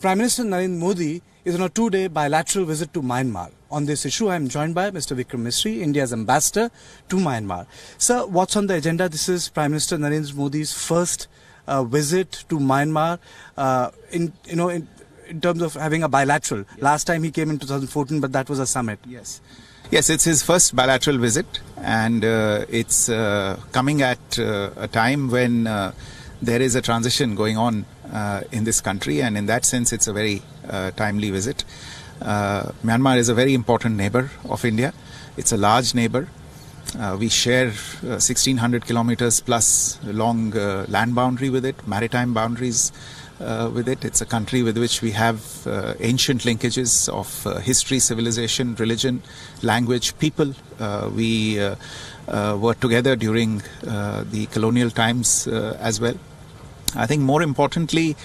Prime Minister Narendra Modi is on a two-day bilateral visit to Myanmar. On this issue, I am joined by Mr. Vikram Misri, India's ambassador to Myanmar. Sir, what's on the agenda? This is Prime Minister Narendra Modi's first visit to Myanmar in terms of having a bilateral. Yes. Last time he came in 2014, but that was a summit. Yes, it's his first bilateral visit, and it's coming at a time when there is a transition going on in this country, and in that sense it's a very timely visit. Myanmar is a very important neighbor of India. It's a large neighbor. We share 1600 kilometers plus long land boundary with it, maritime boundaries with it. It's a country with which we have ancient linkages of history, civilization, religion, language, people. We were together during the colonial times as well. I think more importantly,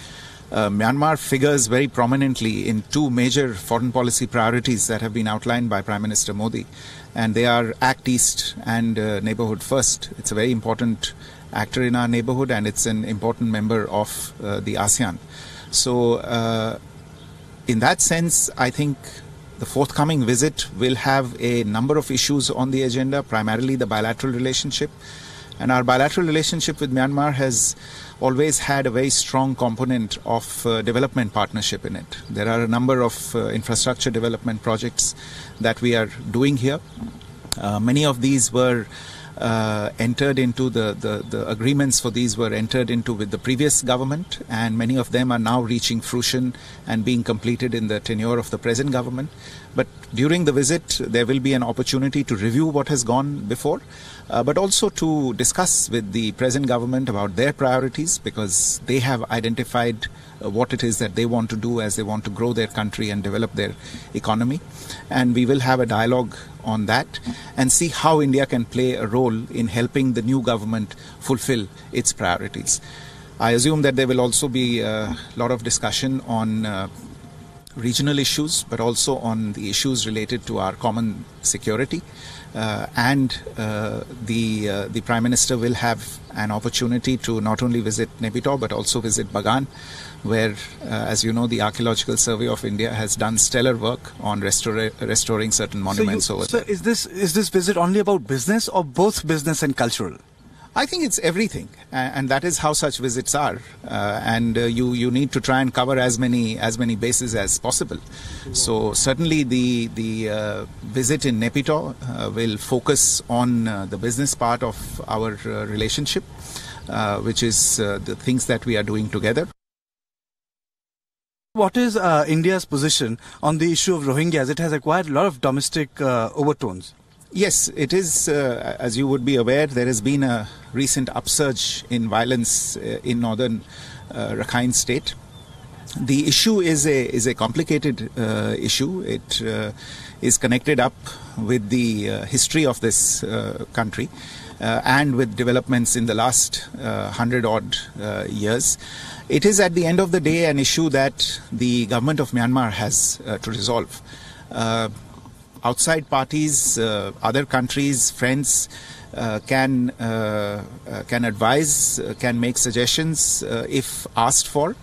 Myanmar figures very prominently in two major foreign policy priorities that have been outlined by Prime Minister Modi, and they are Act East and Neighbourhood First. It's a very important actor in our neighbourhood, and it's an important member of the ASEAN. So in that sense, I think the forthcoming visit will have a number of issues on the agenda, primarily the bilateral relationship. And our bilateral relationship with Myanmar has always had a very strong component of development partnership in it. There are a number of infrastructure development projects that we are doing here. Many of these were entered into, the agreements for these were entered into with the previous government, and many of them are now reaching fruition and being completed in the tenure of the present government. But during the visit, there will be an opportunity to review what has gone before, but also to discuss with the present government about their priorities, because they have identified what it is that they want to do as they want to grow their country and develop their economy. And we will have a dialogue on that and see how India can play a role in helping the new government fulfill its priorities. I assume that there will also be a lot of discussion on regional issues, but also on the issues related to our common security. And the Prime Minister will have an opportunity to not only visit Naypyidaw but also visit Bagan, where, as you know, the Archaeological Survey of India has done stellar work on restoring certain monuments over there. So is this visit only about business, or both business and cultural? I think it's everything, and that is how such visits are. And you need to try and cover as many bases as possible. So certainly the visit in Naypyidaw will focus on the business part of our relationship, which is the things that we are doing together. What is India's position on the issue of Rohingyas? It has acquired a lot of domestic overtones. Yes, it is. As you would be aware, there has been a recent upsurge in violence in northern Rakhine state. The issue is a complicated issue. It is connected up with the history of this country and with developments in the last 100-odd years. It is at the end of the day an issue that the government of Myanmar has to resolve. Outside parties, other countries, friends can advise, can make suggestions if asked for,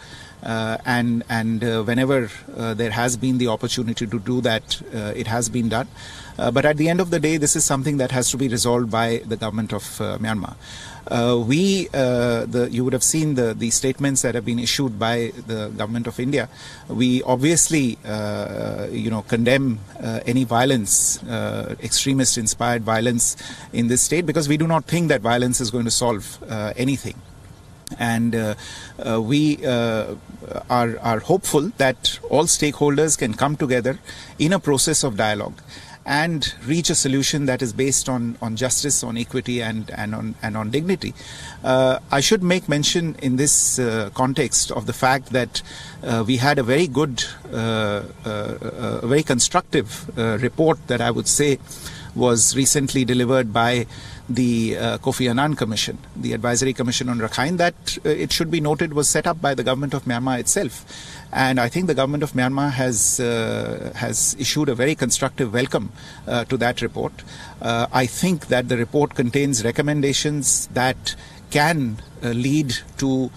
and whenever there has been the opportunity to do that, it has been done. But at the end of the day, this is something that has to be resolved by the government of Myanmar. You would have seen the statements that have been issued by the government of India. We obviously, condemn any violence, extremist-inspired violence in this state, because we do not think that violence is going to solve anything. And we are hopeful that all stakeholders can come together in a process of dialogue and reach a solution that is based on justice, on equity, and on dignity. I should make mention in this context of the fact that we had a very good, very constructive report that I would say was recently delivered by the Kofi Annan Commission, the Advisory Commission on Rakhine, that it should be noted was set up by the government of Myanmar itself. And I think the government of Myanmar has issued a very constructive welcome to that report. I think that the report contains recommendations that can lead to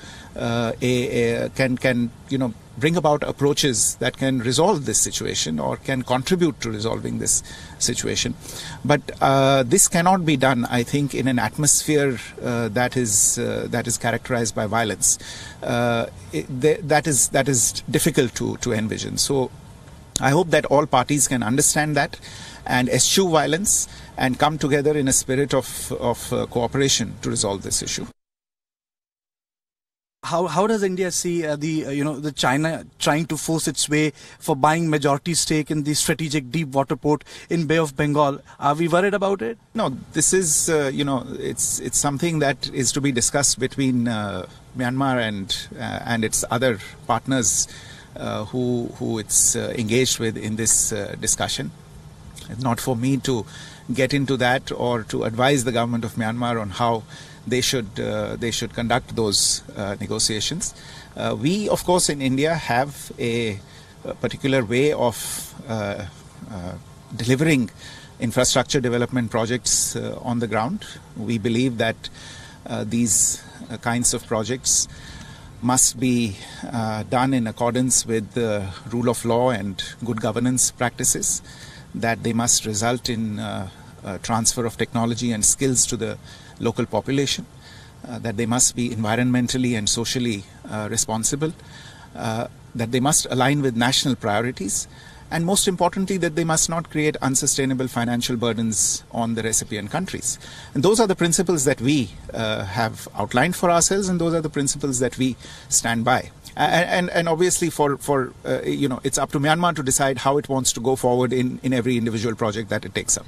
bring about approaches that can resolve this situation or can contribute to resolving this situation. But this cannot be done, I think, in an atmosphere that is characterized by violence. That is difficult to envision. So I hope that all parties can understand that and eschew violence and come together in a spirit of cooperation to resolve this issue. How does India see the China trying to force its way for buying majority stake in the strategic deep water port in Bay of Bengal? Are we worried about it? No, this is it's something that is to be discussed between Myanmar and its other partners who it's engaged with in this discussion. It's not for me to get into that or to advise the government of Myanmar on how they should conduct those negotiations. We, of course, in India have a particular way of delivering infrastructure development projects on the ground. We believe that these kinds of projects must be done in accordance with the rule of law and good governance practices, that they must result in transfer of technology and skills to the local population, that they must be environmentally and socially responsible, that they must align with national priorities, and most importantly, that they must not create unsustainable financial burdens on the recipient countries. And those are the principles that we have outlined for ourselves, and those are the principles that we stand by. And obviously, it's up to Myanmar to decide how it wants to go forward in every individual project that it takes up.